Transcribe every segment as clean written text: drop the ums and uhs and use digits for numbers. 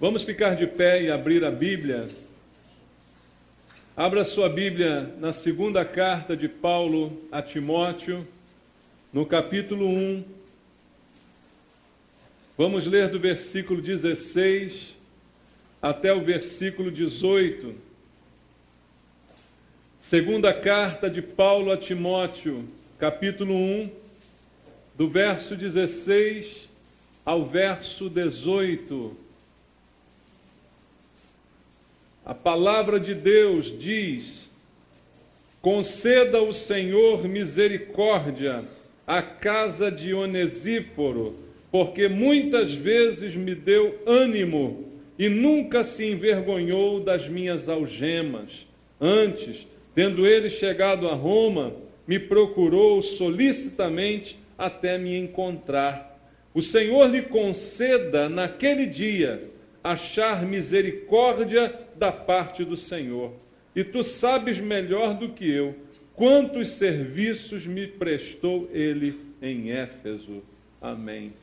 Vamos ficar de pé e abrir a Bíblia. Abra sua Bíblia na segunda carta de Paulo a Timóteo, no capítulo 1. Vamos ler do versículo 16 até o versículo 18. Segunda carta de Paulo a Timóteo, capítulo 1, do verso 16 ao verso 18. A palavra de Deus diz: conceda o Senhor misericórdia à casa de Onesíforo, porque muitas vezes me deu ânimo e nunca se envergonhou das minhas algemas. Antes, tendo ele chegado a Roma, me procurou solicitamente até me encontrar. O Senhor lhe conceda naquele dia achar misericórdia da parte do Senhor. E tu sabes melhor do que eu quantos serviços me prestou ele em Éfeso. Amém.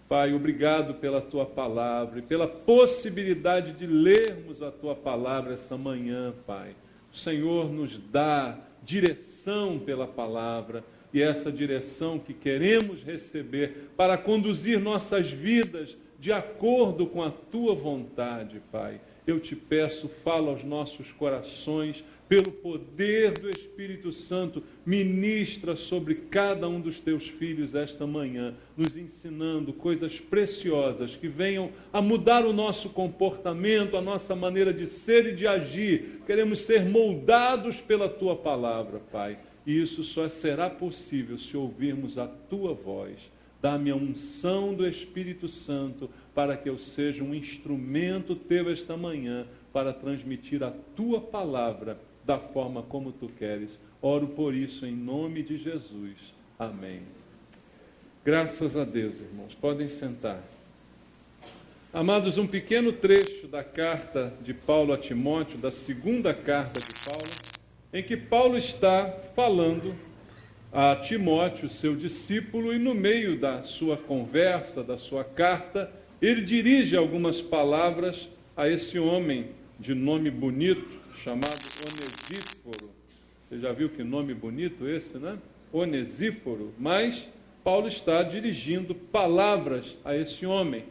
Pai, obrigado pela tua palavra e pela possibilidade de lermos a tua palavra essa manhã, Pai. O Senhor nos dá direção pela palavra, e essa direção que queremos receber para conduzir nossas vidas de acordo com a tua vontade, Pai. Eu te peço, fala aos nossos corações, pelo poder do Espírito Santo, ministra sobre cada um dos teus filhos esta manhã, nos ensinando coisas preciosas que venham a mudar o nosso comportamento, a nossa maneira de ser e de agir. Queremos ser moldados pela tua palavra, Pai. E isso só será possível se ouvirmos a tua voz. Dá-me a unção do Espírito Santo para que eu seja um instrumento teu esta manhã para transmitir a tua palavra da forma como tu queres. Oro por isso em nome de Jesus. Amém. Graças a Deus, irmãos. Podem sentar. Amados, um pequeno trecho da carta de Paulo a Timóteo, da segunda carta de Paulo, em que Paulo está falando a Timóteo, seu discípulo, e no meio da sua conversa, da sua carta, ele dirige algumas palavras a esse homem de nome bonito, chamado Onesíforo. Você já viu que nome bonito esse, né? Onesíforo. Mas Paulo está dirigindo palavras a esse homem,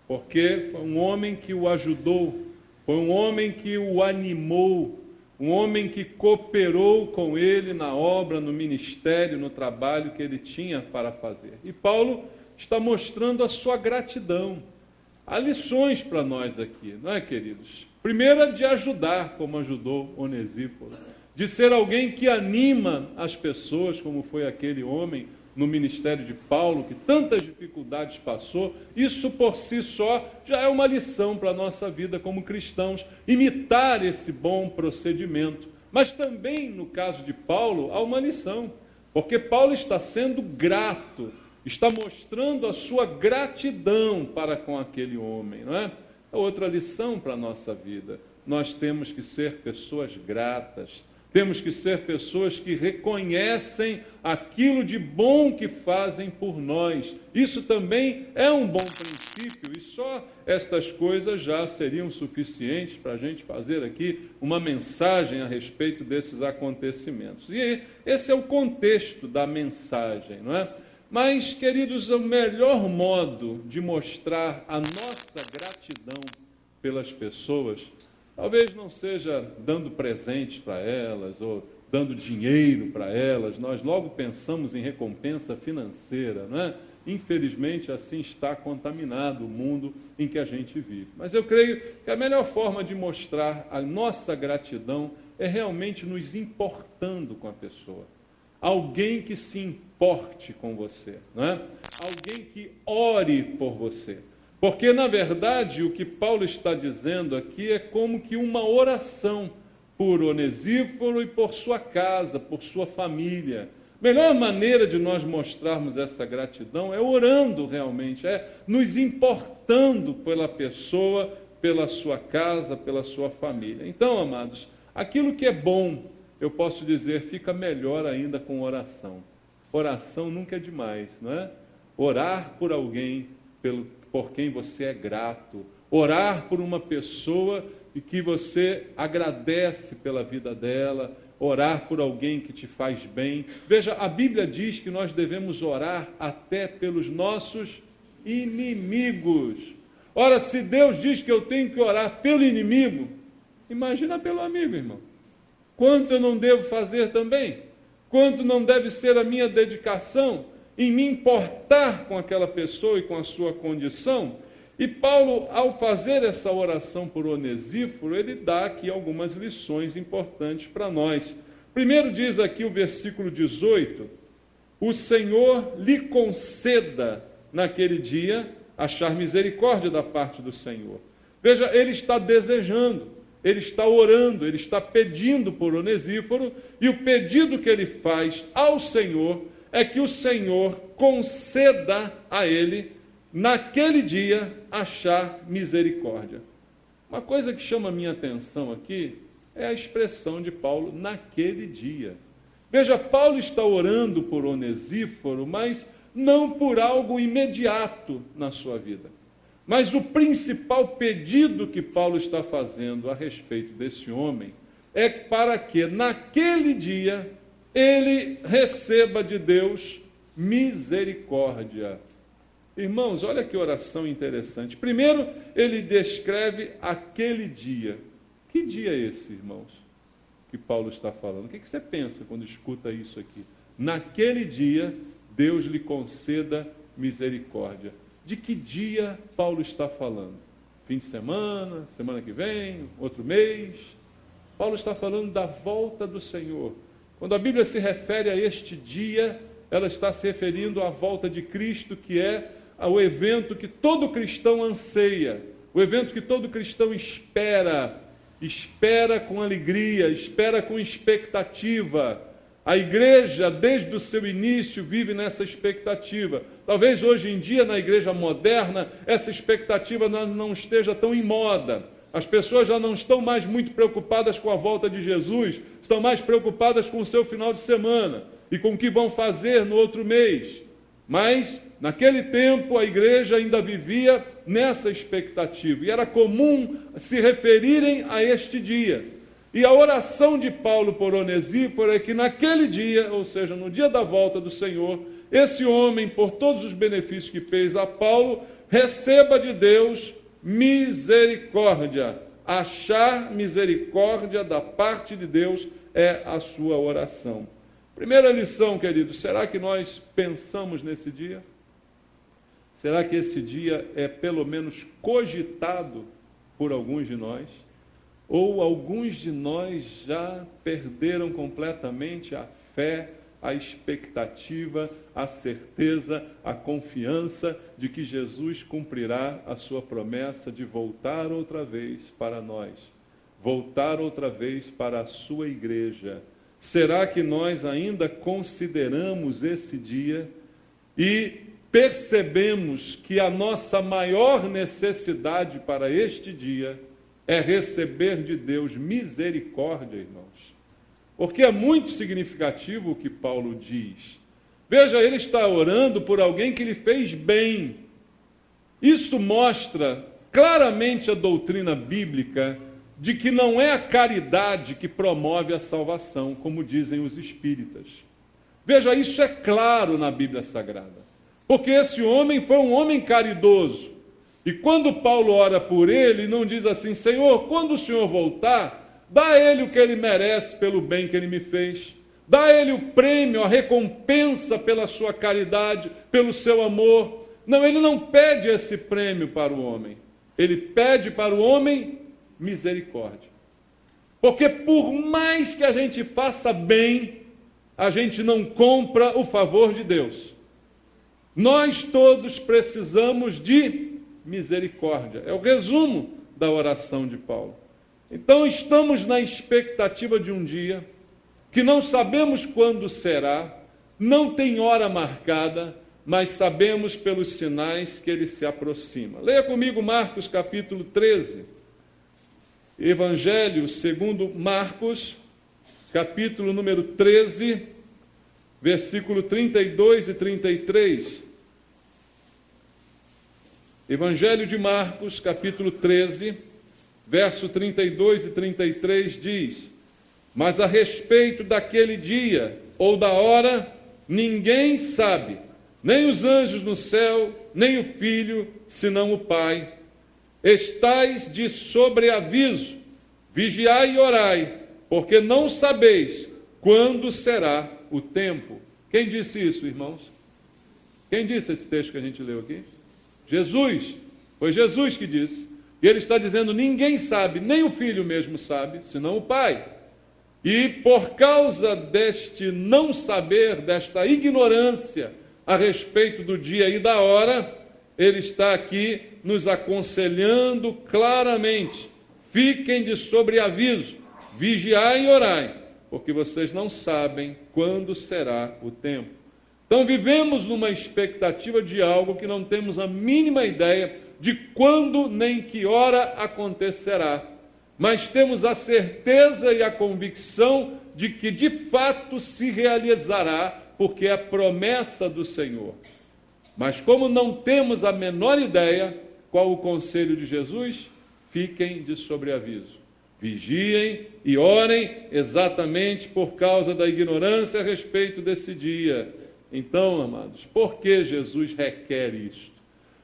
porque foi um homem que o ajudou, foi um homem que o animou, um homem que cooperou com ele na obra, no ministério, no trabalho que ele tinha para fazer. E Paulo está mostrando a sua gratidão. Há lições para nós aqui, não é, queridos? Primeira, de ajudar, como ajudou Onesíforo. De ser alguém que anima as pessoas, como foi aquele homem no ministério de Paulo, que tantas dificuldades passou. Isso por si só já é uma lição para a nossa vida como cristãos, imitar esse bom procedimento. Mas também, no caso de Paulo, há uma lição, porque Paulo está sendo grato, está mostrando a sua gratidão para com aquele homem, não é? É outra lição para a nossa vida. Nós temos que ser pessoas gratas, temos que ser pessoas que reconhecem aquilo de bom que fazem por nós. Isso também é um bom princípio, e só estas coisas já seriam suficientes para a gente fazer aqui uma mensagem a respeito desses acontecimentos. E esse é o contexto da mensagem, não é? Mas, queridos, o melhor modo de mostrar a nossa gratidão pelas pessoas, talvez não seja dando presentes para elas ou dando dinheiro para elas. Nós logo pensamos em recompensa financeira, não é? Infelizmente, assim está contaminado o mundo em que a gente vive. Mas eu creio que a melhor forma de mostrar a nossa gratidão é realmente nos importando com a pessoa. Alguém que se importe com você, não é? Alguém que ore por você. Porque, na verdade, o que Paulo está dizendo aqui é como que uma oração por Onesíforo e por sua casa, por sua família. Melhor maneira de nós mostrarmos essa gratidão é orando realmente, é nos importando pela pessoa, pela sua casa, pela sua família. Então, amados, aquilo que é bom, eu posso dizer, fica melhor ainda com oração. Oração nunca é demais, não é? Orar por alguém por quem você é grato, Orar por uma pessoa e que você agradece pela vida dela, orar por alguém que te faz bem. Veja, a Bíblia diz que nós devemos orar até pelos nossos inimigos. Ora, se Deus diz que eu tenho que orar pelo inimigo, imagina pelo amigo, irmão. Quanto eu não devo fazer também? Quanto não deve ser a minha dedicação em me importar com aquela pessoa e com a sua condição? E Paulo, ao fazer essa oração por Onesíforo, ele dá aqui algumas lições importantes para nós. Primeiro diz aqui o versículo 18, o Senhor lhe conceda naquele dia achar misericórdia da parte do Senhor. Veja, ele está desejando, ele está orando, ele está pedindo por Onesíforo, e o pedido que ele faz ao Senhor é que o Senhor conceda a ele naquele dia, achar misericórdia. Uma coisa que chama a minha atenção aqui é a expressão de Paulo, naquele dia. Veja, Paulo está orando por Onesíforo, mas não por algo imediato na sua vida. Mas o principal pedido que Paulo está fazendo a respeito desse homem é para que, naquele dia, ele receba de Deus misericórdia. Irmãos, olha que oração interessante. Primeiro, ele descreve aquele dia. Que dia é esse, irmãos, que Paulo está falando? O que você pensa quando escuta isso aqui? Naquele dia, Deus lhe conceda misericórdia. De que dia Paulo está falando? Fim de semana, semana que vem, outro mês? Paulo está falando da volta do Senhor. Quando a Bíblia se refere a este dia, ela está se referindo à volta de Cristo, que é o evento que todo cristão anseia, o evento que todo cristão espera com alegria, espera com expectativa. A igreja, desde o seu início, vive nessa expectativa. Talvez hoje em dia, na igreja moderna, essa expectativa não esteja tão em moda. As pessoas já não estão mais muito preocupadas com a volta de Jesus, estão mais preocupadas com o seu final de semana e com o que vão fazer no outro mês. Mas, naquele tempo, a igreja ainda vivia nessa expectativa. E era comum se referirem a este dia. E a oração de Paulo por Onesíforo é que naquele dia, ou seja, no dia da volta do Senhor, esse homem, por todos os benefícios que fez a Paulo, receba de Deus misericórdia. Achar misericórdia da parte de Deus é a sua oração. Primeira lição, queridos, será que nós pensamos nesse dia? Será que esse dia é pelo menos cogitado por alguns de nós? Ou alguns de nós já perderam completamente a fé, a expectativa, a certeza, a confiança de que Jesus cumprirá a sua promessa de voltar outra vez para nós, voltar outra vez para a sua igreja. Será que nós ainda consideramos esse dia e percebemos que a nossa maior necessidade para este dia é receber de Deus misericórdia, irmãos? Porque é muito significativo o que Paulo diz. Veja, ele está orando por alguém que lhe fez bem. Isso mostra claramente a doutrina bíblica de que não é a caridade que promove a salvação, como dizem os espíritas. Veja, isso é claro na Bíblia Sagrada. Porque esse homem foi um homem caridoso. E quando Paulo ora por ele, não diz assim: Senhor, quando o Senhor voltar, dá a ele o que ele merece pelo bem que ele me fez. Dá a ele o prêmio, a recompensa pela sua caridade, pelo seu amor. Não, ele não pede esse prêmio para o homem. Ele pede para o homem misericórdia. Porque por mais que a gente faça bem, a gente não compra o favor de Deus. Nós todos precisamos de misericórdia. É o resumo da oração de Paulo. Então estamos na expectativa de um dia que não sabemos quando será, não tem hora marcada, mas sabemos pelos sinais que ele se aproxima. Leia comigo Marcos capítulo 13. Evangelho segundo Marcos, capítulo número 13, versículo 32 e 33. Evangelho de Marcos, capítulo 13, verso 32 e 33 diz: mas a respeito daquele dia ou da hora, ninguém sabe, nem os anjos no céu, nem o Filho, senão o Pai. Estais de sobreaviso, vigiai e orai, porque não sabeis quando será o tempo. Quem disse isso, irmãos? Quem disse esse texto que a gente leu aqui? Jesus. Foi Jesus que disse. E ele está dizendo, ninguém sabe, nem o Filho mesmo sabe, senão o Pai. E por causa deste não saber, desta ignorância a respeito do dia e da hora, ele está aqui nos aconselhando claramente: fiquem de sobreaviso, vigiai e orai, porque vocês não sabem quando será o tempo. Então vivemos numa expectativa de algo que não temos a mínima ideia de quando nem que hora acontecerá. Mas temos a certeza e a convicção de que de fato se realizará, porque é a promessa do Senhor. Mas como não temos a menor ideia, qual o conselho de Jesus? Fiquem de sobreaviso. Vigiem e orem exatamente por causa da ignorância a respeito desse dia. Então, amados, por que Jesus requer isto?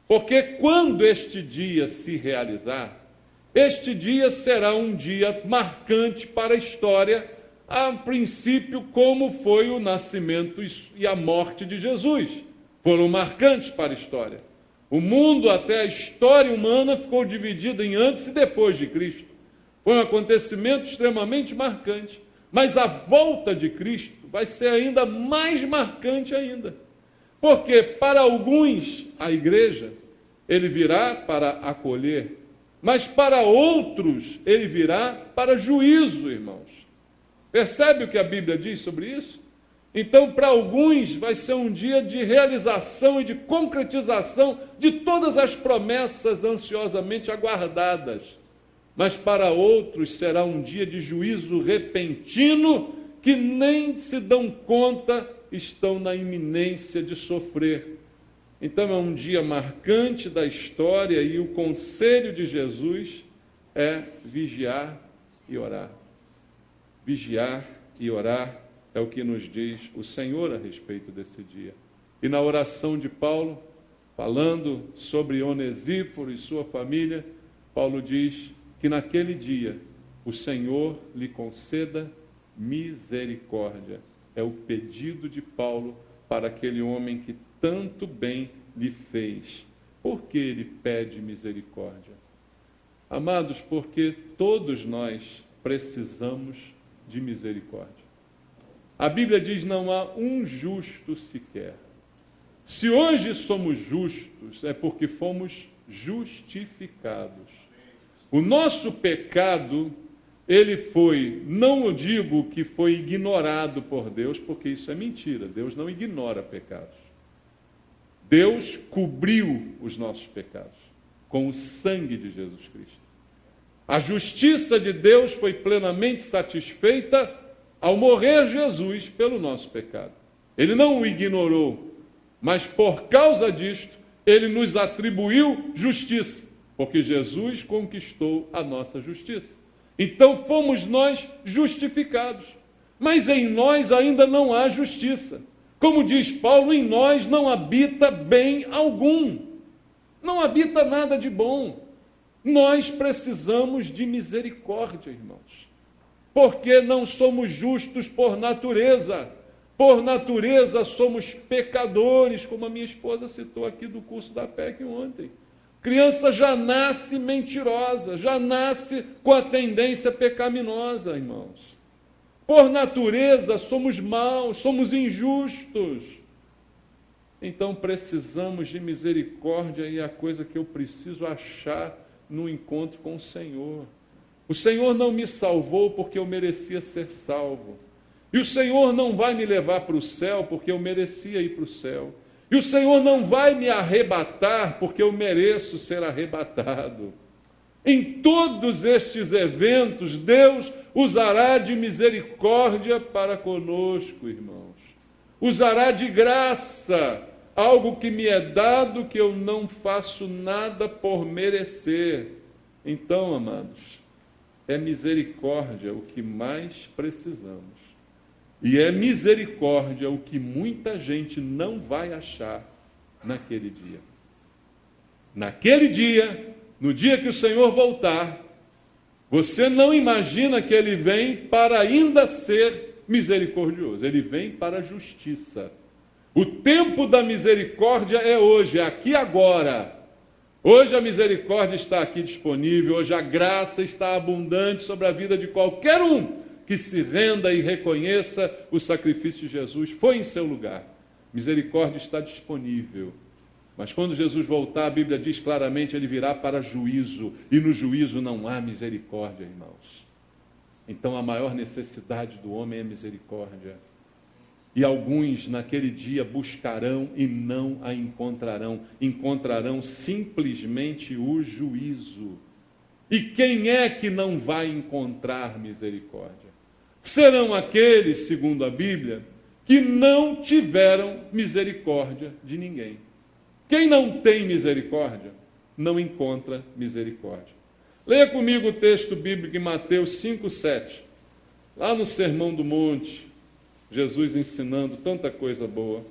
Porque quando este dia se realizar, este dia será um dia marcante para a história, a princípio, como foi o nascimento e a morte de Jesus. Foram marcantes para a história. O mundo, até a história humana, ficou dividida em antes e depois de Cristo. Foi um acontecimento extremamente marcante. Mas a volta de Cristo vai ser ainda mais marcante ainda. Porque para alguns, a igreja, ele virá para acolher, mas para outros, ele virá para juízo, irmãos. Percebe o que a Bíblia diz sobre isso? Então, para alguns, vai ser um dia de realização e de concretização de todas as promessas ansiosamente aguardadas. Mas para outros, será um dia de juízo repentino, que nem se dão conta, estão na iminência de sofrer. Então, é um dia marcante da história e o conselho de Jesus é vigiar e orar. Vigiar e orar é o que nos diz o Senhor a respeito desse dia. E na oração de Paulo, falando sobre Onesíforo e sua família, Paulo diz que naquele dia o Senhor lhe conceda misericórdia. É o pedido de Paulo para aquele homem que tanto bem lhe fez. Por que ele pede misericórdia? Amados, porque todos nós precisamos de misericórdia. A Bíblia diz: não há um justo sequer. Se hoje somos justos, é porque fomos justificados. O nosso pecado, ele foi, não digo que foi ignorado por Deus, porque isso é mentira. Deus não ignora pecados. Deus cobriu os nossos pecados com o sangue de Jesus Cristo. A justiça de Deus foi plenamente satisfeita ao morrer Jesus pelo nosso pecado. Ele não o ignorou, mas por causa disto, ele nos atribuiu justiça, porque Jesus conquistou a nossa justiça. Então fomos nós justificados, mas em nós ainda não há justiça. Como diz Paulo, em nós não habita bem algum. Não habita nada de bom. Nós precisamos de misericórdia, irmãos. Porque não somos justos por natureza. Por natureza somos pecadores, como a minha esposa citou aqui do curso da PEC ontem. Criança já nasce mentirosa, já nasce com a tendência pecaminosa, irmãos. Por natureza, somos maus, somos injustos. Então, precisamos de misericórdia e é a coisa que eu preciso achar no encontro com o Senhor. O Senhor não me salvou porque eu merecia ser salvo. E o Senhor não vai me levar para o céu porque eu merecia ir para o céu. E o Senhor não vai me arrebatar porque eu mereço ser arrebatado. Em todos estes eventos, Deus usará de misericórdia para conosco, irmãos. Usará de graça algo que me é dado que eu não faço nada por merecer. Então, amados, é misericórdia o que mais precisamos. E é misericórdia o que muita gente não vai achar naquele dia. Naquele dia, no dia que o Senhor voltar, você não imagina que Ele vem para ainda ser misericordioso. Ele vem para a justiça. O tempo da misericórdia é hoje, é aqui agora. Hoje a misericórdia está aqui disponível, hoje a graça está abundante sobre a vida de qualquer um que se renda e reconheça o sacrifício de Jesus, foi em seu lugar. Misericórdia está disponível. Mas quando Jesus voltar, a Bíblia diz claramente, ele virá para juízo. E no juízo não há misericórdia, irmãos. Então a maior necessidade do homem é misericórdia. E alguns naquele dia buscarão e não a encontrarão. Encontrarão simplesmente o juízo. E quem é que não vai encontrar misericórdia? Serão aqueles, segundo a Bíblia, que não tiveram misericórdia de ninguém. Quem não tem misericórdia, não encontra misericórdia. Leia comigo o texto bíblico em Mateus 5,7. Lá no Sermão do Monte, Jesus ensinando tanta coisa boa.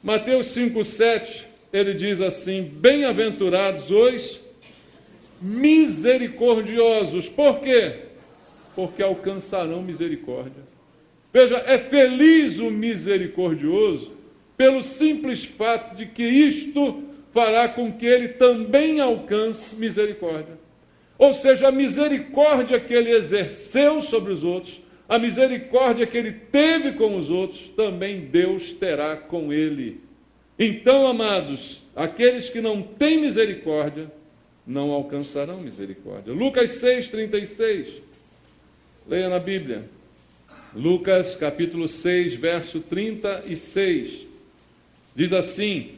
Mateus 5,7, ele diz assim: bem-aventurados os misericordiosos. Por quê? Porque alcançarão misericórdia. Veja, é feliz o misericordioso pelo simples fato de que isto fará com que ele também alcance misericórdia. Ou seja, a misericórdia que ele exerceu sobre os outros, a misericórdia que ele teve com os outros, também Deus terá com ele. Então, amados, aqueles que não têm misericórdia, não alcançarão misericórdia. Lucas 6,36. Leia na Bíblia. Lucas capítulo 6, verso 36. Diz assim: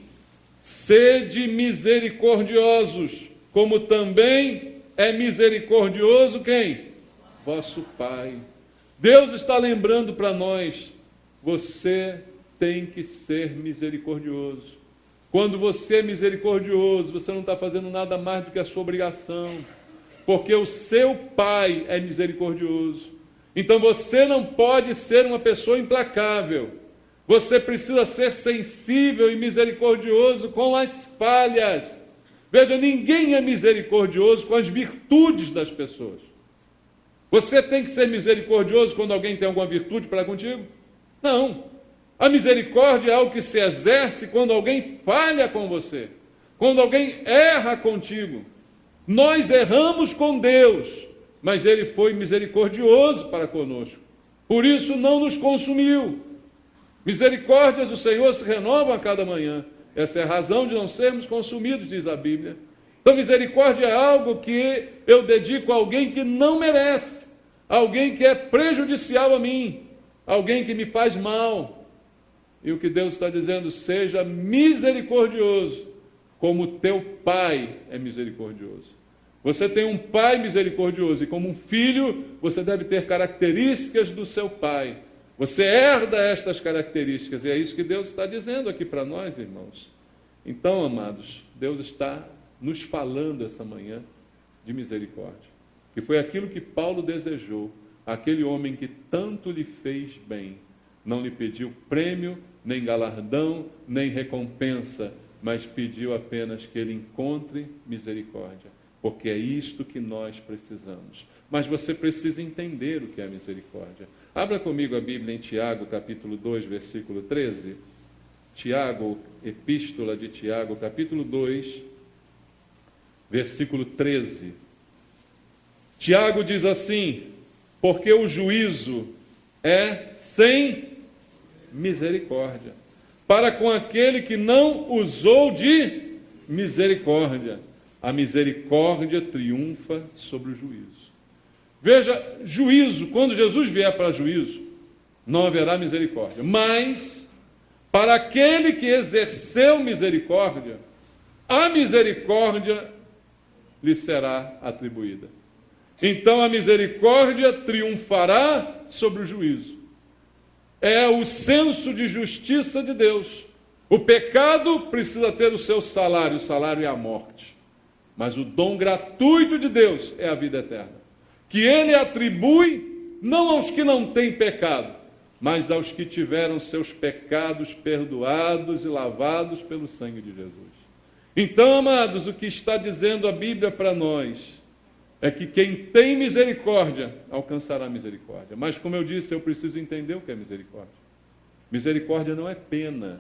sede misericordiosos, como também é misericordioso quem? Vosso Pai. Deus está lembrando para nós, você tem que ser misericordioso. Quando você é misericordioso, você não está fazendo nada mais do que a sua obrigação, porque o seu Pai é misericordioso. Então você não pode ser uma pessoa implacável. Você precisa ser sensível e misericordioso com as falhas. Veja, ninguém é misericordioso com as virtudes das pessoas. Você tem que ser misericordioso quando alguém tem alguma virtude para contigo? Não. A misericórdia é algo que se exerce quando alguém falha com você, quando alguém erra contigo. Nós erramos com Deus, mas Ele foi misericordioso para conosco. Por isso não nos consumiu. Misericórdias do Senhor se renovam a cada manhã. Essa é a razão de não sermos consumidos, diz a Bíblia. Então misericórdia é algo que eu dedico a alguém que não merece, alguém que é prejudicial a mim, alguém que me faz mal. E o que Deus está dizendo, seja misericordioso, como teu Pai é misericordioso. Você tem um pai misericordioso, e como um filho, você deve ter características do seu pai. Você herda estas características, e é isso que Deus está dizendo aqui para nós, irmãos. Então, amados, Deus está nos falando essa manhã de misericórdia, que foi aquilo que Paulo desejou, aquele homem que tanto lhe fez bem, não lhe pediu prêmio, nem galardão, nem recompensa, mas pediu apenas que ele encontre misericórdia, porque é isto que nós precisamos. Mas você precisa entender o que é misericórdia. Abra comigo a Bíblia em Tiago, capítulo 2, versículo 13. Tiago, epístola de Tiago, capítulo 2, versículo 13. Tiago diz assim: porque o juízo é sem misericórdia, para com aquele que não usou de misericórdia. A misericórdia triunfa sobre o juízo. Veja, juízo, quando Jesus vier para juízo, não haverá misericórdia. Mas, para aquele que exerceu misericórdia, a misericórdia lhe será atribuída. Então a misericórdia triunfará sobre o juízo. É o senso de justiça de Deus. O pecado precisa ter o seu salário, o salário é a morte. Mas o dom gratuito de Deus é a vida eterna, que Ele atribui não aos que não têm pecado, mas aos que tiveram seus pecados perdoados e lavados pelo sangue de Jesus. Então, amados, o que está dizendo a Bíblia para nós é que quem tem misericórdia alcançará misericórdia. Mas, como eu disse, eu preciso entender o que é misericórdia. Misericórdia não é pena.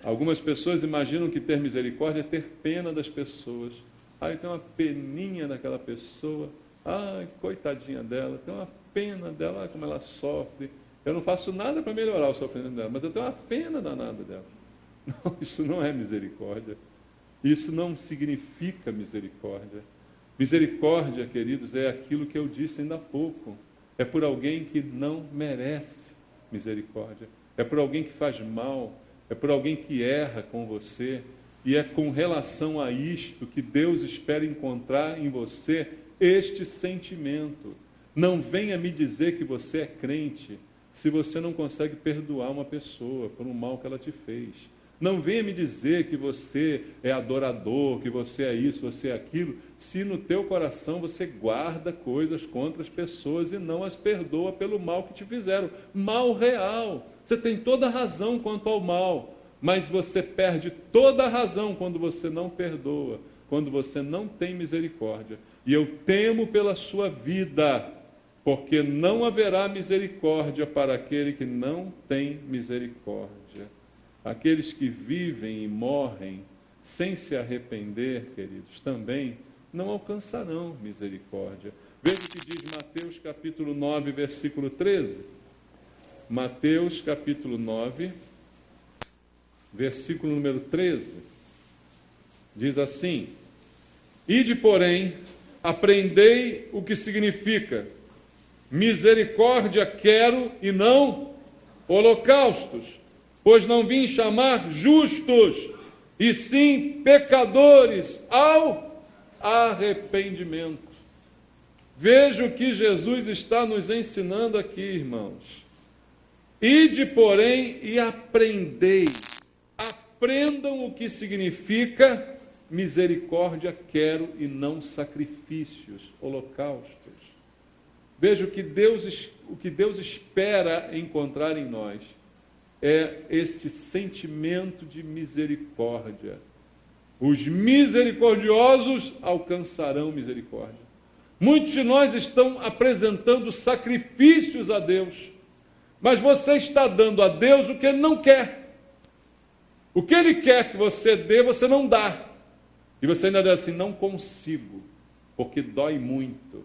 Algumas pessoas imaginam que ter misericórdia é ter pena das pessoas. Ai, tem uma peninha daquela pessoa. Ai, coitadinha dela. Tem uma pena dela, como ela sofre. Eu não faço nada para melhorar o sofrimento dela, mas eu tenho uma pena danada dela. Não, isso não é misericórdia. Isso não significa misericórdia. Misericórdia, queridos, é aquilo que eu disse ainda há pouco. É por alguém que não merece misericórdia. É por alguém que faz mal. É por alguém que erra com você, e é com relação a isto que Deus espera encontrar em você este sentimento. Não venha me dizer que você é crente se você não consegue perdoar uma pessoa por um mal que ela te fez. Não venha me dizer que você é adorador, que você é isso, você é aquilo, se no teu coração você guarda coisas contra as pessoas e não as perdoa pelo mal que te fizeram. Mal real. Você tem toda a razão quanto ao mal, mas você perde toda a razão quando você não perdoa, quando você não tem misericórdia. E eu temo pela sua vida, porque não haverá misericórdia para aquele que não tem misericórdia. Aqueles que vivem e morrem sem se arrepender, queridos, também não alcançarão misericórdia. Veja o que diz Mateus capítulo 9, versículo 13. Mateus capítulo 9, versículo número 13, diz assim: Ide, porém, aprendei o que significa misericórdia quero e não holocaustos, pois não vim chamar justos, e sim pecadores ao arrependimento. Veja o que Jesus está nos ensinando aqui, irmãos. Ide, porém, e aprendei. Aprendam o que significa misericórdia quero e não sacrifícios, holocaustos. Veja o que Deus espera encontrar em nós é este sentimento de misericórdia. Os misericordiosos alcançarão misericórdia. Muitos de nós estão apresentando sacrifícios a Deus, mas você está dando a Deus o que Ele não quer. O que Ele quer que você dê, você não dá. E você ainda diz assim, não consigo, porque dói muito.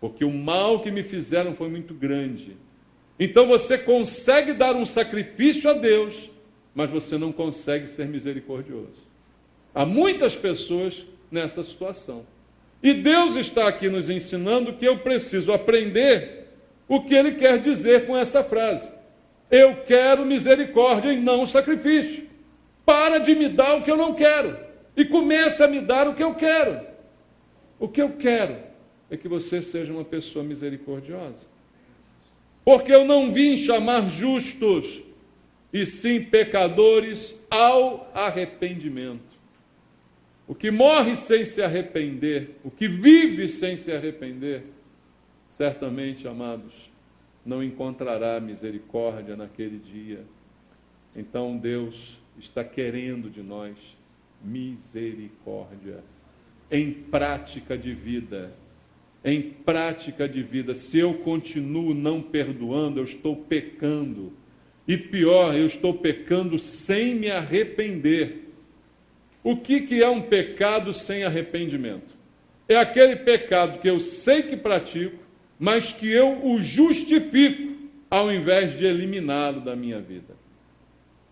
Porque o mal que me fizeram foi muito grande. Então você consegue dar um sacrifício a Deus, mas você não consegue ser misericordioso. Há muitas pessoas nessa situação. E Deus está aqui nos ensinando que eu preciso aprender o que Ele quer dizer com essa frase. Eu quero misericórdia e não sacrifício. Para de me dar o que eu não quero e comece a me dar o que eu quero. O que eu quero é que você seja uma pessoa misericordiosa. Porque eu não vim chamar justos, e sim pecadores ao arrependimento. O que morre sem se arrepender, o que vive sem se arrepender, certamente, amados, não encontrará misericórdia naquele dia. Então Deus está querendo de nós misericórdia em prática de vida. Em prática de vida. Se eu continuo não perdoando, eu estou pecando. E pior, eu estou pecando sem me arrepender. O que é um pecado sem arrependimento? É aquele pecado que eu sei que pratico, mas que eu o justifico, ao invés de eliminá-lo da minha vida.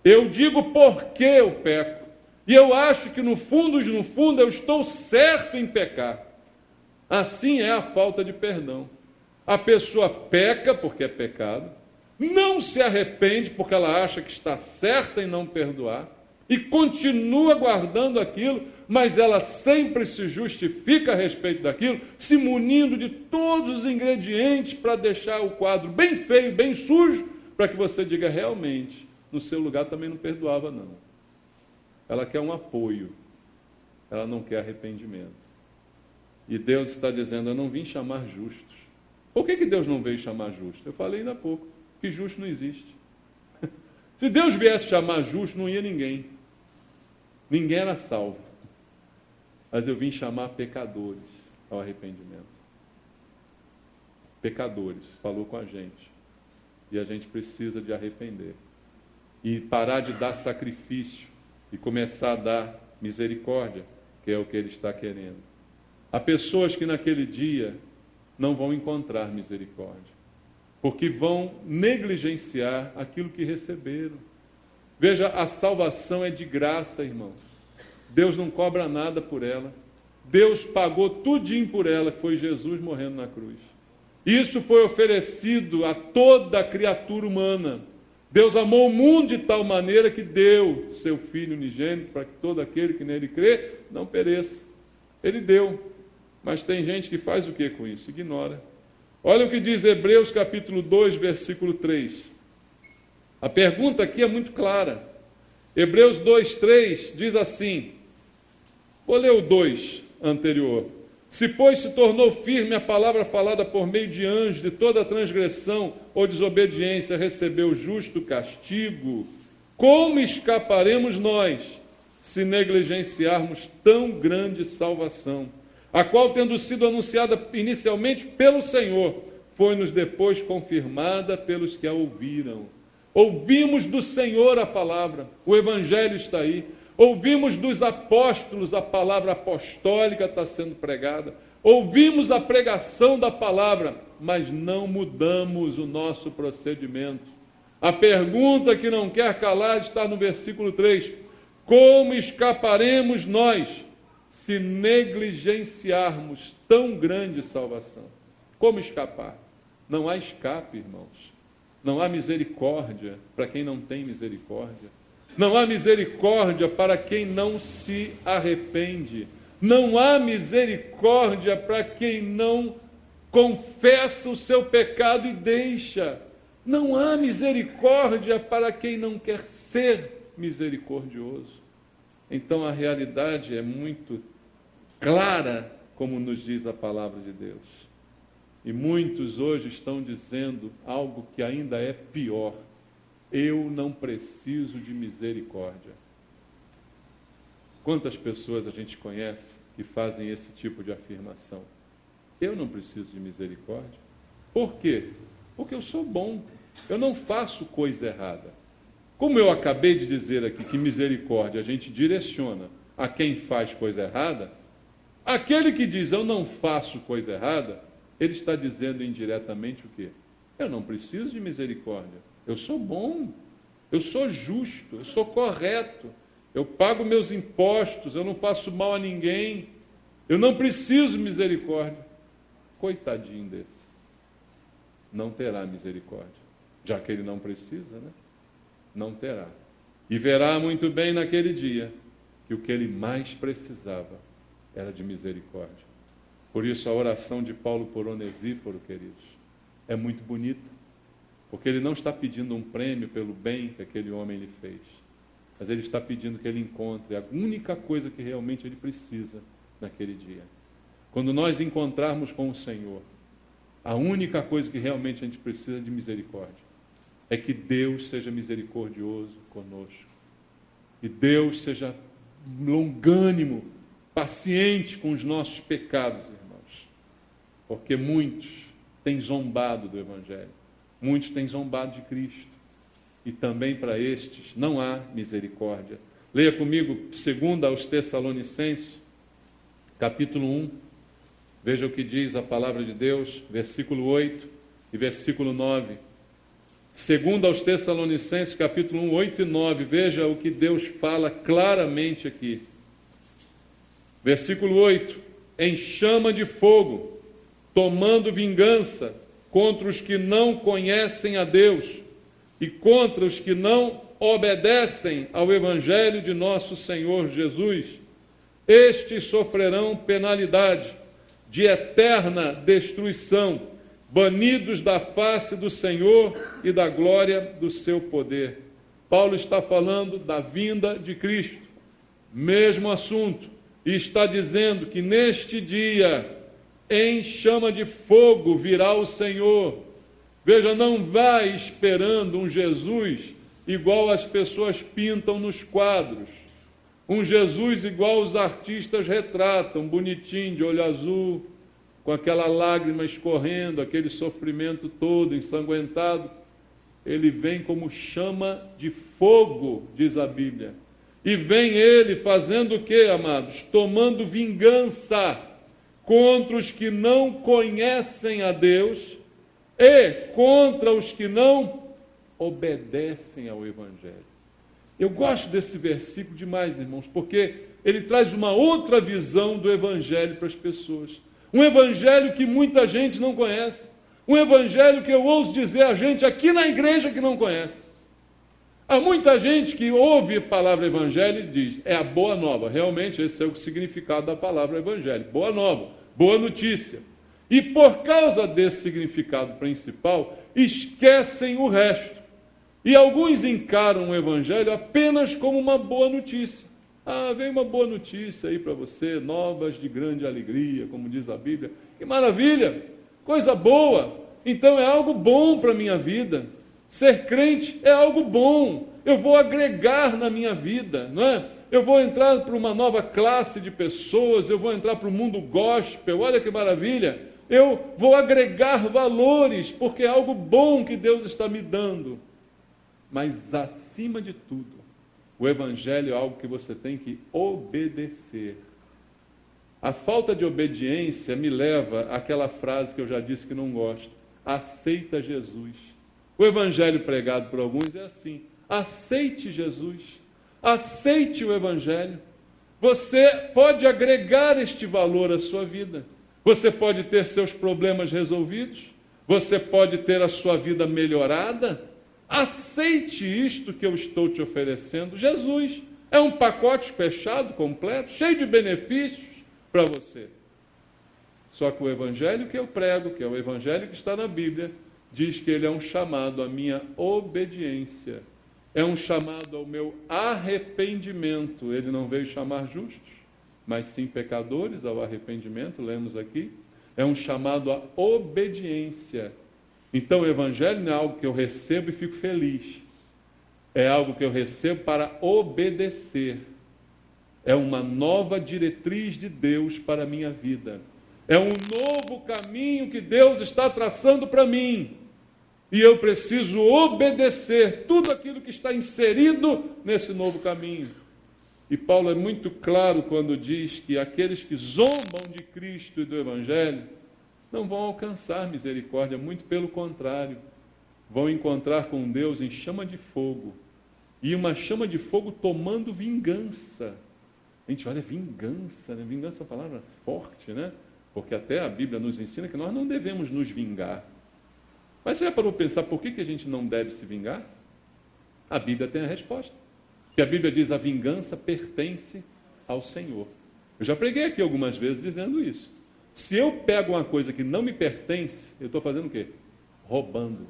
Eu digo por que eu peco, e eu acho que no fundo eu estou certo em pecar. Assim é a falta de perdão. A pessoa peca porque é pecado, não se arrepende porque ela acha que está certa em não perdoar, e continua guardando aquilo, mas ela sempre se justifica a respeito daquilo, se munindo de todos os ingredientes para deixar o quadro bem feio, bem sujo, para que você diga realmente, no seu lugar, também não perdoava, não. Ela quer um apoio, ela não quer arrependimento. E Deus está dizendo, eu não vim chamar justos. Por que Deus não veio chamar justos? Eu falei ainda há pouco, que justo não existe. Se Deus viesse chamar justo, não ia ninguém. Ninguém era salvo. Mas eu vim chamar pecadores ao arrependimento. Pecadores, falou com a gente. E a gente precisa de arrepender. E parar de dar sacrifício e começar a dar misericórdia, que é o que Ele está querendo. Há pessoas que naquele dia não vão encontrar misericórdia, porque vão negligenciar aquilo que receberam. Veja, a salvação é de graça, irmãos. Deus não cobra nada por ela. Deus pagou tudinho por ela, que foi Jesus morrendo na cruz. Isso foi oferecido a toda a criatura humana. Deus amou o mundo de tal maneira que deu seu Filho unigênito para que todo aquele que nele crê não pereça. Ele deu. Mas tem gente que faz o que com isso? Ignora. Olha o que diz Hebreus capítulo 2, versículo 3. A pergunta aqui é muito clara. Hebreus 2, 3 diz assim. Vou ler o 2 anterior. Se, pois, se tornou firme a palavra falada por meio de anjos, de toda transgressão ou desobediência recebeu justo castigo, como escaparemos nós, se negligenciarmos tão grande salvação, a qual, tendo sido anunciada inicialmente pelo Senhor, foi-nos depois confirmada pelos que a ouviram. Ouvimos do Senhor a palavra, o Evangelho está aí. Ouvimos dos apóstolos, a palavra apostólica está sendo pregada. Ouvimos a pregação da palavra, mas não mudamos o nosso procedimento. A pergunta que não quer calar está no versículo 3. Como escaparemos nós se negligenciarmos tão grande salvação? Como escapar? Não há escape, irmãos. Não há misericórdia para quem não tem misericórdia. Não há misericórdia para quem não se arrepende. Não há misericórdia para quem não confessa o seu pecado e deixa. Não há misericórdia para quem não quer ser misericordioso. Então a realidade é muito clara, como nos diz a palavra de Deus. E muitos hoje estão dizendo algo que ainda é pior. Eu não preciso de misericórdia. Quantas pessoas a gente conhece que fazem esse tipo de afirmação? Eu não preciso de misericórdia. Por quê? Porque eu sou bom. Eu não faço coisa errada. Como eu acabei de dizer aqui que misericórdia a gente direciona a quem faz coisa errada, aquele que diz eu não faço coisa errada, ele está dizendo indiretamente o quê? Eu não preciso de misericórdia. Eu sou bom, eu sou justo, eu sou correto, eu pago meus impostos, eu não faço mal a ninguém, eu não preciso de misericórdia. Coitadinho desse. Não terá misericórdia, já que ele não precisa, né? Não terá. E verá muito bem naquele dia que o que ele mais precisava era de misericórdia. Por isso a oração de Paulo por Onesíforo, queridos, é muito bonita. Porque ele não está pedindo um prêmio pelo bem que aquele homem lhe fez. Mas ele está pedindo que ele encontre a única coisa que realmente ele precisa naquele dia. Quando nós encontrarmos com o Senhor, a única coisa que realmente a gente precisa de misericórdia é que Deus seja misericordioso conosco. Que Deus seja longânimo, paciente com os nossos pecados, irmãos. Porque muitos têm zombado do Evangelho. Muitos têm zombado de Cristo. E também para estes não há misericórdia. Leia comigo 2 aos Tessalonicenses, capítulo 1. Veja o que diz a palavra de Deus, versículo 8 e versículo 9. 2 aos Tessalonicenses, capítulo 1, 8 e 9. Veja o que Deus fala claramente aqui. Versículo 8. Em chama de fogo, tomando vingança contra os que não conhecem a Deus e contra os que não obedecem ao Evangelho de nosso Senhor Jesus. Estes sofrerão penalidade de eterna destruição, banidos da face do Senhor e da glória do seu poder. Paulo está falando da vinda de Cristo, mesmo assunto, e está dizendo que neste dia, em chama de fogo, virá o Senhor. Veja, não vai esperando um Jesus igual as pessoas pintam nos quadros, um Jesus igual os artistas retratam, bonitinho, de olho azul, com aquela lágrima escorrendo, aquele sofrimento todo, ensanguentado. Ele vem como chama de fogo, diz a Bíblia. E vem ele fazendo o quê, amados? Tomando vingança contra os que não conhecem a Deus e contra os que não obedecem ao Evangelho. Eu gosto desse versículo demais, irmãos, porque ele traz uma outra visão do Evangelho para as pessoas. Um Evangelho que muita gente não conhece. Um Evangelho que eu ouso dizer a gente aqui na igreja que não conhece. Há muita gente que ouve a palavra Evangelho e diz, é a boa nova. Realmente esse é o significado da palavra Evangelho. Boa nova, boa notícia. E por causa desse significado principal, esquecem o resto. E alguns encaram o Evangelho apenas como uma boa notícia. Ah, vem uma boa notícia aí para você, novas de grande alegria, como diz a Bíblia. Que maravilha, coisa boa. Então é algo bom para a minha vida. Ser crente é algo bom. Eu vou agregar na minha vida, não é? Eu vou entrar para uma nova classe de pessoas, eu vou entrar para o mundo gospel, olha que maravilha. Eu vou agregar valores, porque é algo bom que Deus está me dando. Mas, acima de tudo, o Evangelho é algo que você tem que obedecer. A falta de obediência me leva àquela frase que eu já disse que não gosto. Aceita Jesus. O Evangelho pregado por alguns é assim. Aceite Jesus. Aceite o Evangelho. Você pode agregar este valor à sua vida. Você pode ter seus problemas resolvidos. Você pode ter a sua vida melhorada. Aceite isto que eu estou te oferecendo. Jesus é um pacote fechado, completo, cheio de benefícios para você. Só que o Evangelho que eu prego, que é o Evangelho que está na Bíblia, diz que ele é um chamado à minha obediência. É um chamado ao meu arrependimento. Ele não veio chamar justos, mas sim pecadores ao arrependimento, lemos aqui. É um chamado à obediência. Então o Evangelho não é algo que eu recebo e fico feliz. É algo que eu recebo para obedecer. É uma nova diretriz de Deus para a minha vida. É um novo caminho que Deus está traçando para mim. E eu preciso obedecer tudo aquilo que está inserido nesse novo caminho. E Paulo é muito claro quando diz que aqueles que zombam de Cristo e do Evangelho não vão alcançar misericórdia, muito pelo contrário. Vão encontrar com Deus em chama de fogo. E uma chama de fogo tomando vingança. A gente olha, vingança, né? Vingança é uma palavra forte, né? Porque até a Bíblia nos ensina que nós não devemos nos vingar. Mas você já parou para pensar por que a gente não deve se vingar? A Bíblia tem a resposta. Porque a Bíblia diz a vingança pertence ao Senhor. Eu já preguei aqui algumas vezes dizendo isso. Se eu pego uma coisa que não me pertence, eu estou fazendo o quê? Roubando.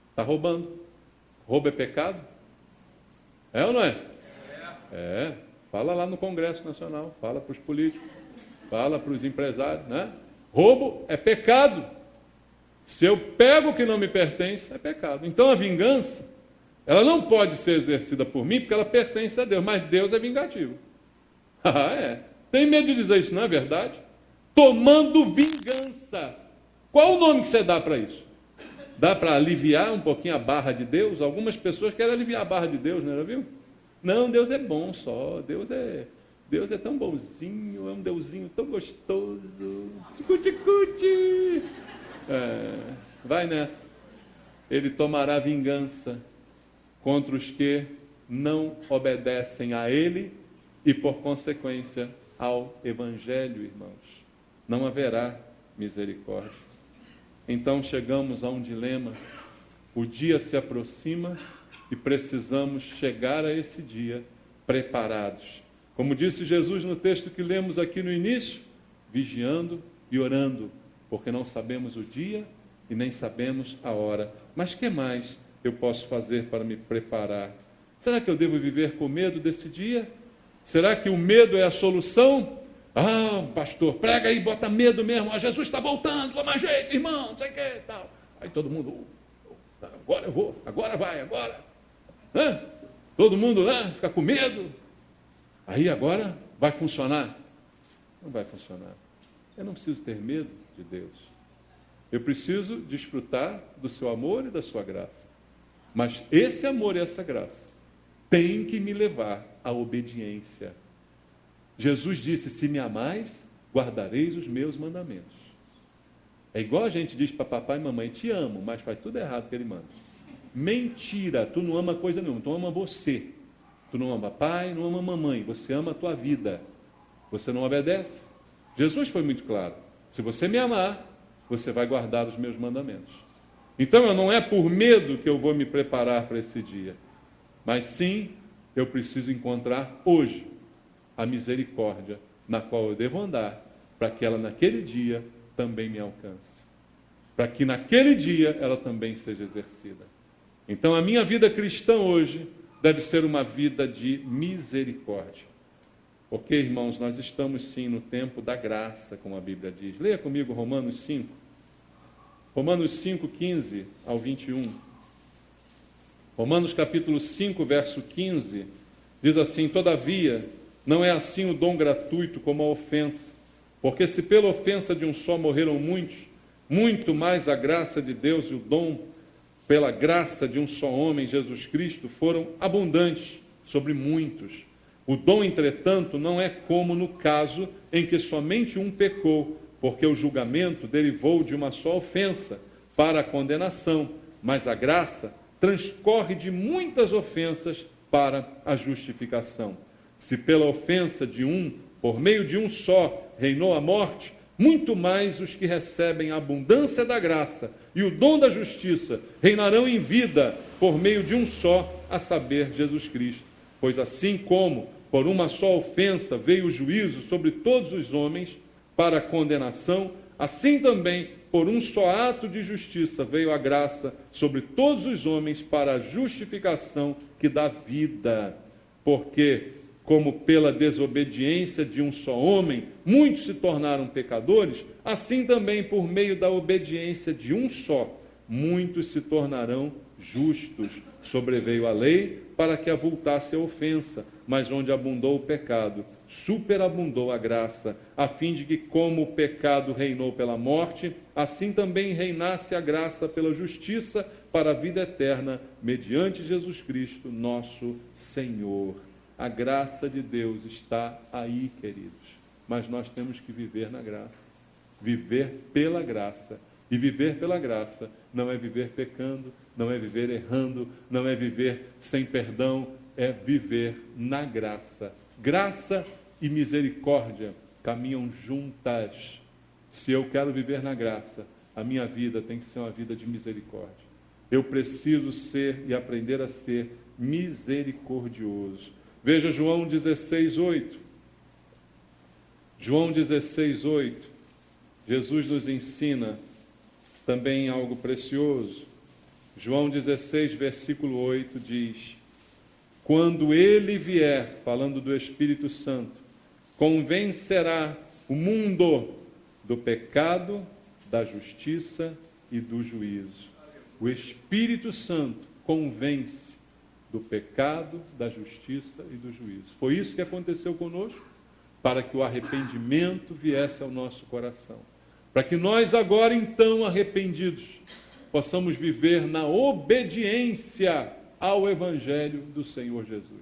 Está roubando. Roubo é pecado? É ou não é? É. Fala lá no Congresso Nacional, fala para os políticos, fala para os empresários, né? Roubo é pecado. Se eu pego o que não me pertence, é pecado. Então a vingança, ela não pode ser exercida por mim, porque ela pertence a Deus, mas Deus é vingativo. Ah, é. Tem medo de dizer isso, não é verdade? Tomando vingança. Qual o nome que você dá para isso? Dá para aliviar um pouquinho a barra de Deus? Algumas pessoas querem aliviar a barra de Deus, não é, viu? Não, Deus é bom só. Deus é tão bonzinho, é um Deusinho tão gostoso. Ticuti-cuti. Vai nessa. Ele tomará vingança contra os que não obedecem a Ele e, por consequência, ao Evangelho, irmãos. Não haverá misericórdia. Então chegamos a um dilema. O dia se aproxima e precisamos chegar a esse dia preparados. Como disse Jesus no texto que lemos aqui no início, vigiando e orando, porque não sabemos o dia e nem sabemos a hora. Mas que mais eu posso fazer para me preparar? Será que eu devo viver com medo desse dia? Será que o medo é a solução? Ah, pastor, prega aí, bota medo mesmo. Ah, Jesus está voltando, dá mais jeito, irmão, não sei o que, tal. Aí todo mundo, agora eu vou, agora vai, agora. Todo mundo lá fica com medo. Aí agora vai funcionar? Não vai funcionar. Eu não preciso ter medo de Deus. Eu preciso desfrutar do seu amor e da sua graça. Mas esse amor e essa graça tem que me levar à obediência. Jesus disse, se me amais, guardareis os meus mandamentos. É igual a gente diz para papai e mamãe, te amo, mas faz tudo errado que ele manda. Mentira, tu não ama coisa nenhuma, tu ama você. Tu não ama pai, não ama mamãe, você ama a tua vida. Você não obedece? Jesus foi muito claro. Se você me amar, você vai guardar os meus mandamentos. Então, não é por medo que eu vou me preparar para esse dia. Mas sim, eu preciso encontrar hoje a misericórdia na qual eu devo andar, para que ela naquele dia também me alcance. Para que naquele dia ela também seja exercida. Então, a minha vida cristã hoje deve ser uma vida de misericórdia. Ok, irmãos, nós estamos sim no tempo da graça, como a Bíblia diz. Leia comigo Romanos 5. Romanos 5, 15 ao 21. Romanos capítulo 5, verso 15, diz assim, todavia, não é assim o dom gratuito como a ofensa. Porque se pela ofensa de um só morreram muitos, muito mais a graça de Deus e o dom pela graça de um só homem, Jesus Cristo, foram abundantes sobre muitos. O dom, entretanto, não é como no caso em que somente um pecou, porque o julgamento derivou de uma só ofensa para a condenação, mas a graça transcorre de muitas ofensas para a justificação. Se pela ofensa de um, por meio de um só, reinou a morte, muito mais os que recebem a abundância da graça e o dom da justiça reinarão em vida por meio de um só, a saber, Jesus Cristo. Pois assim como por uma só ofensa veio o juízo sobre todos os homens para a condenação, assim também por um só ato de justiça veio a graça sobre todos os homens para a justificação que dá vida. Porque, como pela desobediência de um só homem, muitos se tornaram pecadores, assim também por meio da obediência de um só, muitos se tornarão justos. Sobreveio a lei para que avultasse a ofensa, mas onde abundou o pecado, superabundou a graça, a fim de que, como o pecado reinou pela morte, assim também reinasse a graça pela justiça para a vida eterna, mediante Jesus Cristo, nosso Senhor. A graça de Deus está aí, queridos, mas nós temos que viver na graça, viver pela graça. E viver pela graça não é viver pecando, não é viver errando, não é viver sem perdão, é viver na graça. Graça e misericórdia caminham juntas. Se eu quero viver na graça, a minha vida tem que ser uma vida de misericórdia. Eu preciso ser e aprender a ser misericordioso. Veja João 16, 8. João 16, 8. Jesus nos ensina também algo precioso. João 16, versículo 8 diz: quando ele vier, falando do Espírito Santo, convencerá o mundo do pecado, da justiça e do juízo. O Espírito Santo convence do pecado, da justiça e do juízo. Foi isso que aconteceu conosco, para que o arrependimento viesse ao nosso coração. Para que nós agora, então, arrependidos, possamos viver na obediência ao Evangelho do Senhor Jesus.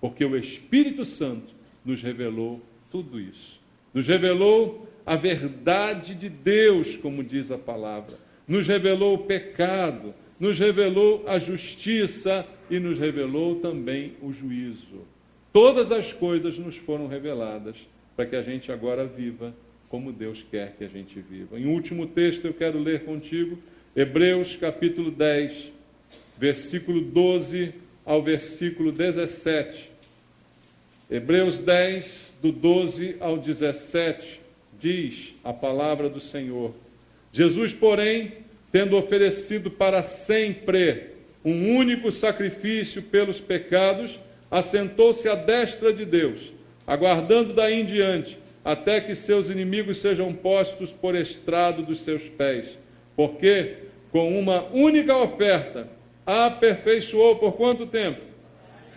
Porque o Espírito Santo nos revelou tudo isso. Nos revelou a verdade de Deus, como diz a palavra. Nos revelou o pecado, nos revelou a justiça e nos revelou também o juízo. Todas as coisas nos foram reveladas para que a gente agora viva como Deus quer que a gente viva. Em último texto eu quero ler contigo, Hebreus capítulo 10, versículo 12 ao versículo 17. Hebreus 10, do 12 ao 17, diz a palavra do Senhor: Jesus, porém, tendo oferecido para sempre um único sacrifício pelos pecados, assentou-se à destra de Deus, aguardando daí em diante, até que seus inimigos sejam postos por estrado dos seus pés. Porque, com uma única oferta, aperfeiçoou por quanto tempo?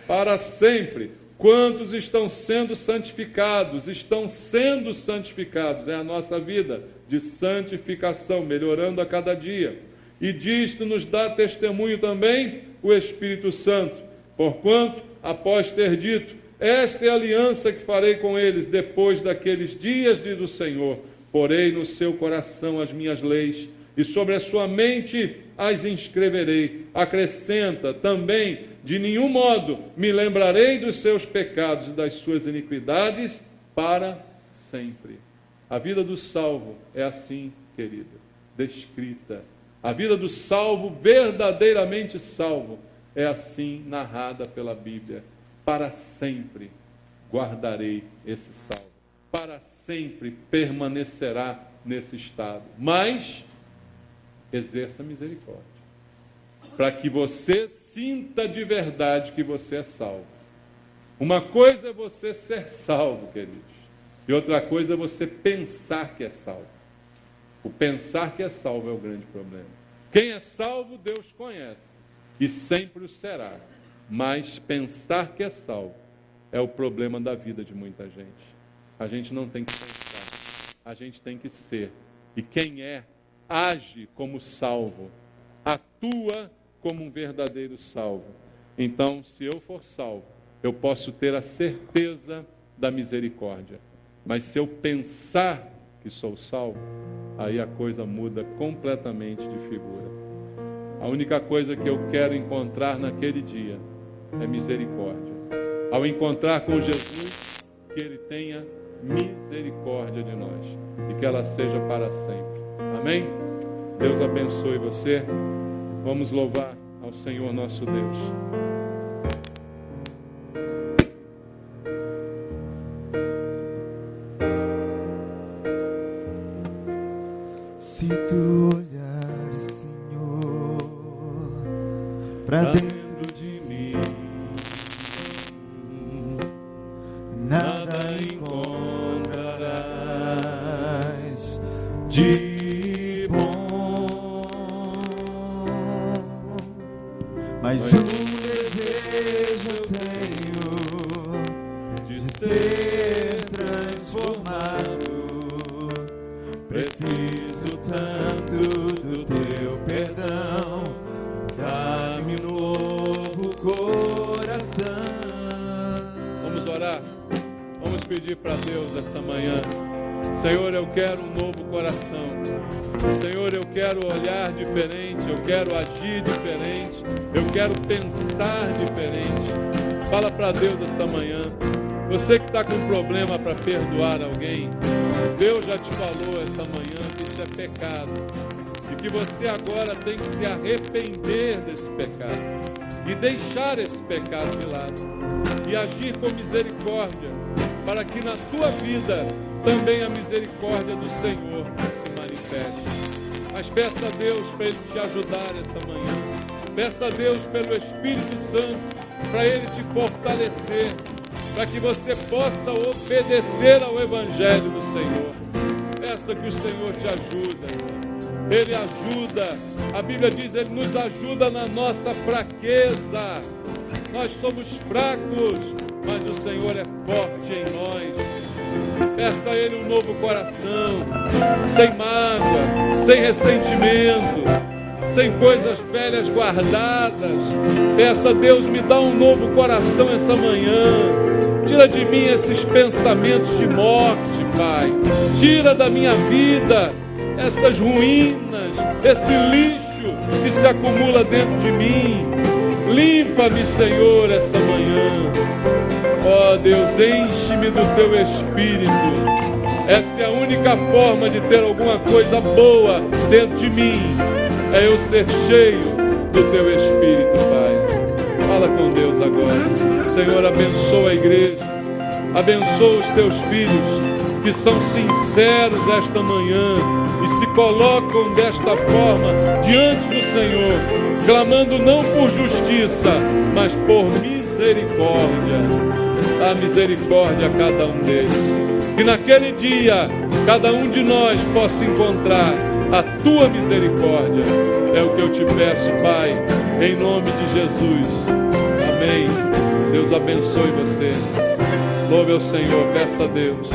Para sempre. Quantos estão sendo santificados? Estão sendo santificados. É a nossa vida de santificação, melhorando a cada dia. E disto nos dá testemunho também o Espírito Santo. Porquanto, após ter dito, esta é a aliança que farei com eles depois daqueles dias, diz o Senhor. Porei no seu coração as minhas leis, e sobre a sua mente as inscreverei. Acrescenta também, de nenhum modo me lembrarei dos seus pecados e das suas iniquidades para sempre. A vida do salvo é assim, querida, descrita. A vida do salvo, verdadeiramente salvo, é assim narrada pela Bíblia. Para sempre guardarei esse salvo. Para sempre permanecerá nesse estado. Mas exerça misericórdia, para que você sinta de verdade que você é salvo. Uma coisa é você ser salvo, queridos, e outra coisa é você pensar que é salvo. O pensar que é salvo é o grande problema. Quem é salvo, Deus conhece, e sempre o será. Mas pensar que é salvo é o problema da vida de muita gente. A gente não tem que pensar, a gente tem que ser. E quem é, age como salvo, atua como um verdadeiro salvo. Então, se eu for salvo, eu posso ter a certeza da misericórdia. Mas se eu pensar que sou salvo, aí a coisa muda completamente de figura. A única coisa que eu quero encontrar naquele dia é misericórdia. Ao encontrar com Jesus, que Ele tenha misericórdia de nós e que ela seja para sempre. Amém? Deus abençoe você. Vamos louvar ao Senhor nosso Deus. Se tu olhares, Senhor, para dentro de mim, nada encontrarás de bom, mas um desejo eu tenho de ser transformado. Preciso tanto do teu perdão, dá-me um novo coração. Vamos orar. Vamos pedir para Deus esta manhã. Senhor, eu quero um novo coração. Senhor, eu quero olhar diferente, eu quero agir diferente, eu quero pensar diferente. Fala para Deus esta manhã. Você que está com problema para perdoar alguém, Deus já te falou esta manhã que isso é pecado e que você agora tem que se arrepender desse pecado e deixar esse pecado de lado e agir com misericórdia, para que na tua vida também a misericórdia do Senhor se manifeste. Mas peça a Deus para Ele te ajudar esta manhã. Peça a Deus pelo Espírito Santo para Ele te fortalecer, para que você possa obedecer ao Evangelho do Senhor. Peça que o Senhor te ajude. Ele ajuda. A Bíblia diz, Ele nos ajuda na nossa fraqueza. Nós somos fracos, mas o Senhor é forte em nós. Peça a Ele um novo coração, sem mágoa, sem ressentimento, sem coisas velhas guardadas. Peça a Deus, me dá um novo coração essa manhã. Tira de mim esses pensamentos de morte, Pai. Tira da minha vida essas ruínas, esse lixo que se acumula dentro de mim. Limpa-me, Senhor, essa manhã. Ó Deus, enche-me do Teu Espírito. Essa é a única forma de ter alguma coisa boa dentro de mim. É eu ser cheio do Teu Espírito, Pai. Fala com Deus agora. Senhor, abençoa a igreja. Abençoa os Teus filhos. que são sinceros esta manhã e se colocam desta forma diante do Senhor, clamando não por justiça, mas por misericórdia. Dá misericórdia a cada um deles. Que naquele dia, cada um de nós possa encontrar a tua misericórdia. É o que eu te peço, Pai, em nome de Jesus. Amém. Deus abençoe você. Louve ao Senhor, peça a Deus.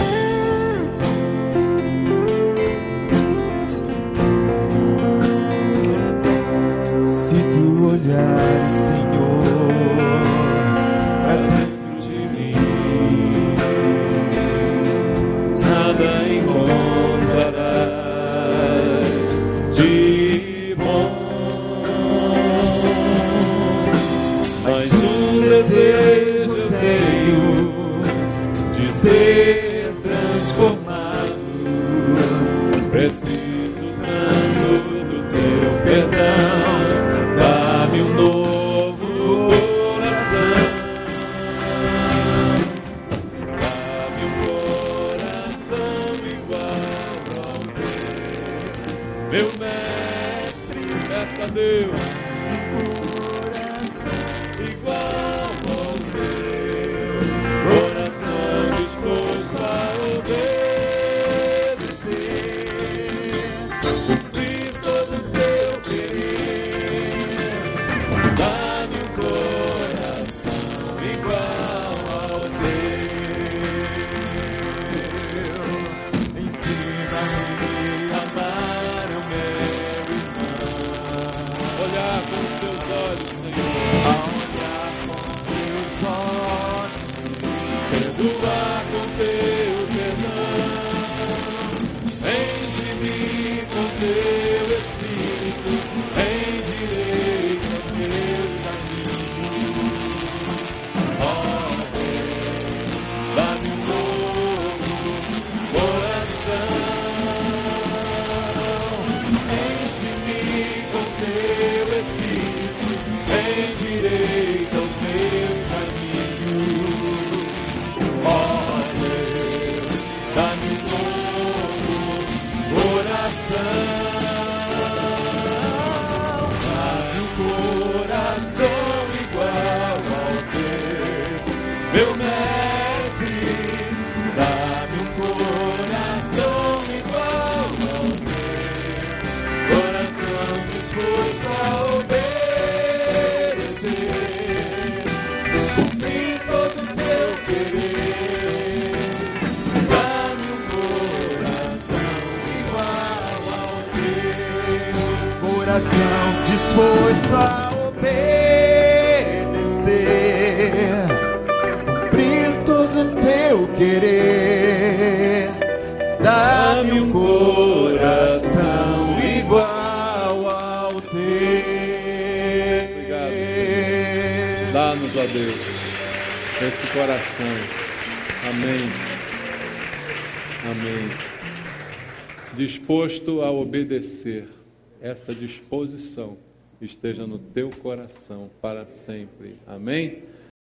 Se tu olhares, Senhor, pra dentro de mim, nada encontrarás de bom, mas um desejo eu tenho de ser transformado. Preciso tanto do teu perdão. Dá-me um novo coração. Dá-me um coração igual ao teu. Meu mestre, Peça a Deus. igual ao teu. Coração disposto a obedecer. Cumprir todo o teu querer. Dá-me um coração igual ao teu. Ensina-me a amar o meu irmão. Olhar com os teus olhos, Senhor. A olhar com teus olhos, perdoar com teu perdão. Enche-me com teu Espírito, endireita os meus caminhos. Ó Deus, dá-me um novo coração. Enche-me com teu Espírito, endireita os meus caminhos. Ó Deus, dá-me um novo coração. Dá-me um coração igual ao teu, meu mestre. Dá-me um coração igual ao teu, coração disposto a obedecer. Cumprir todo o teu querer. Dá-me um coração igual ao teu, coração disposto a obedecer. Cumprir todo o teu querer. Dá-me um coração igual ao teu. Obrigado, Senhor. Dá-nos, ó Deus, esse coração. Amém. Amém. Disposto a obedecer. Essa disposição esteja no teu coração para sempre. Amém?